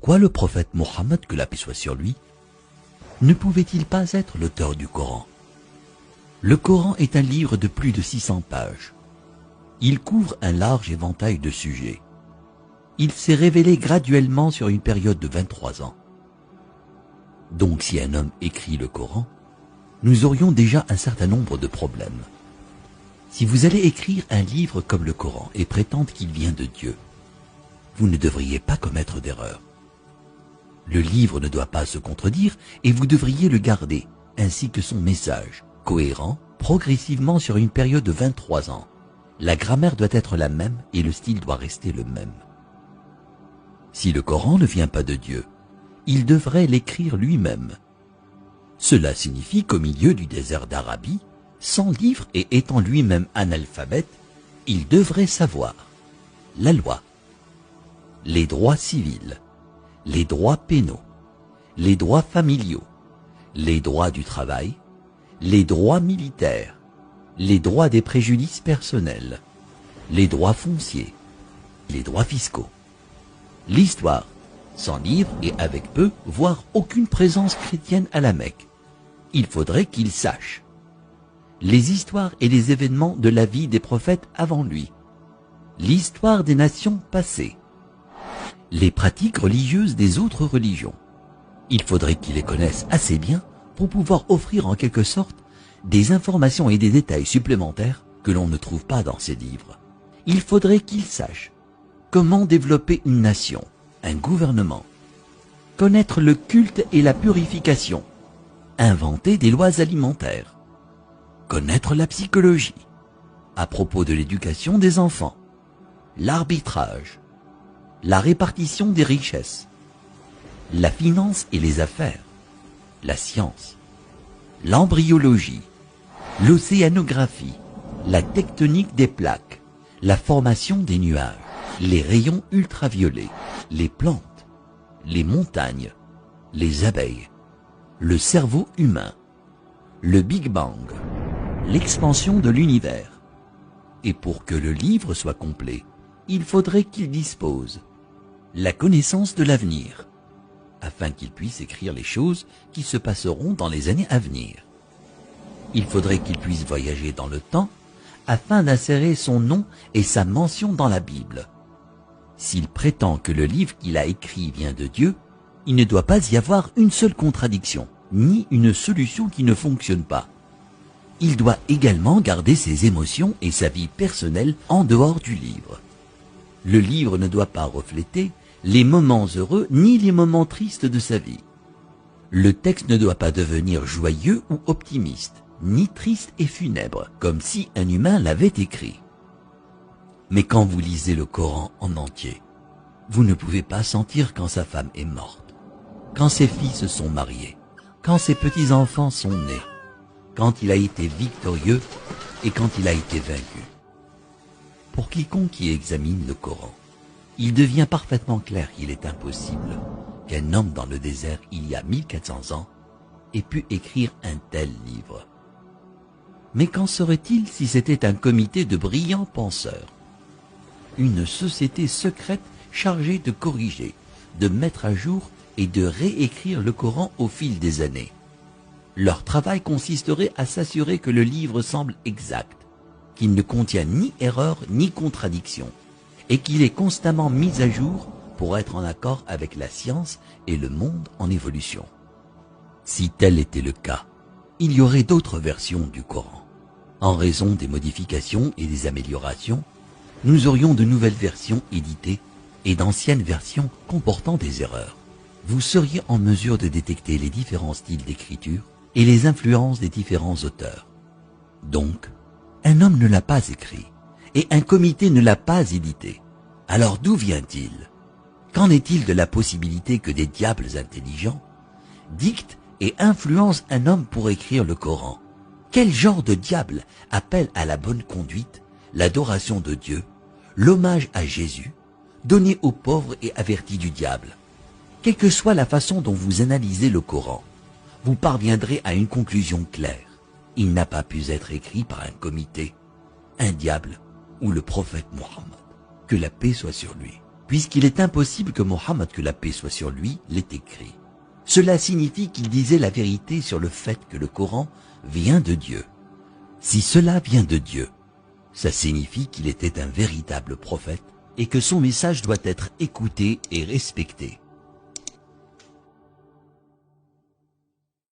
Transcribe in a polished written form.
Pourquoi le prophète Mohammed, que la paix soit sur lui, ne pouvait-il pas être l'auteur du Coran? Le Coran est un livre de plus de 600 pages. Il couvre un large éventail de sujets. Il s'est révélé graduellement sur une période de 23 ans. Donc si un homme écrit le Coran, nous aurions déjà un certain nombre de problèmes. Si vous allez écrire un livre comme le Coran et prétendre qu'il vient de Dieu, vous ne devriez pas commettre d'erreur. Le livre ne doit pas se contredire et vous devriez le garder, ainsi que son message, cohérent, progressivement sur une période de 23 ans. La grammaire doit être la même et le style doit rester le même. Si le Coran ne vient pas de Dieu, il devrait l'écrire lui-même. Cela signifie qu'au milieu du désert d'Arabie, sans livre et étant lui-même analphabète, il devrait savoir la loi, les droits civils, les droits pénaux, les droits familiaux, les droits du travail, les droits militaires, les droits des préjudices personnels, les droits fonciers, les droits fiscaux, l'histoire, sans livre et avec peu, voire aucune présence chrétienne à la Mecque. Il faudrait qu'il sache les histoires et les événements de la vie des prophètes avant lui, l'histoire des nations passées, les pratiques religieuses des autres religions. Il faudrait qu'il les connaisse assez bien pour pouvoir offrir en quelque sorte des informations et des détails supplémentaires que l'on ne trouve pas dans ces livres. Il faudrait qu'il sache comment développer une nation, un gouvernement, connaître le culte et la purification, inventer des lois alimentaires, connaître la psychologie, à propos de l'éducation des enfants, l'arbitrage, la répartition des richesses, la finance et les affaires, la science, l'embryologie, l'océanographie, la tectonique des plaques, la formation des nuages, les rayons ultraviolets, les plantes, les montagnes, les abeilles, le cerveau humain, le Big Bang, l'expansion de l'univers. Et pour que le livre soit complet, il faudrait qu'il dispose la connaissance de l'avenir, afin qu'il puisse écrire les choses qui se passeront dans les années à venir. Il faudrait qu'il puisse voyager dans le temps, afin d'insérer son nom et sa mention dans la Bible. S'il prétend que le livre qu'il a écrit vient de Dieu, il ne doit pas y avoir une seule contradiction, ni une solution qui ne fonctionne pas. Il doit également garder ses émotions et sa vie personnelle en dehors du livre. Le livre ne doit pas refléter les moments heureux ni les moments tristes de sa vie. Le texte ne doit pas devenir joyeux ou optimiste, ni triste et funèbre, comme si un humain l'avait écrit. Mais quand vous lisez le Coran en entier, vous ne pouvez pas sentir quand sa femme est morte, quand ses filles se sont mariées, quand ses petits-enfants sont nés, quand il a été victorieux et quand il a été vaincu. Pour quiconque qui examine le Coran, il devient parfaitement clair qu'il est impossible qu'un homme dans le désert il y a 1400 ans ait pu écrire un tel livre. Mais qu'en serait-il si c'était un comité de brillants penseurs, une société secrète chargée de corriger, de mettre à jour et de réécrire le Coran au fil des années? Leur travail consisterait à s'assurer que le livre semble exact, qu'il ne contient ni erreur ni contradiction, et qu'il est constamment mis à jour pour être en accord avec la science et le monde en évolution. Si tel était le cas, il y aurait d'autres versions du Coran. En raison des modifications et des améliorations, nous aurions de nouvelles versions éditées et d'anciennes versions comportant des erreurs. Vous seriez en mesure de détecter les différents styles d'écriture et les influences des différents auteurs. Donc, un homme ne l'a pas écrit, et un comité ne l'a pas édité. Alors d'où vient-il? Qu'en est-il de la possibilité que des diables intelligents dictent et influencent un homme pour écrire le Coran? Quel genre de diable appelle à la bonne conduite, l'adoration de Dieu, l'hommage à Jésus, donné aux pauvres et averti du diable? Quelle que soit la façon dont vous analysez le Coran, vous parviendrez à une conclusion claire. Il n'a pas pu être écrit par un comité, un diable ou le prophète Mohammed, que la paix soit sur lui. puisqu'il est impossible que Mohammed, que la paix soit sur lui, l'ait écrit. Cela signifie qu'il disait la vérité sur le fait que le Coran vient de Dieu. Si cela vient de Dieu, ça signifie qu'il était un véritable prophète et que son message doit être écouté et respecté.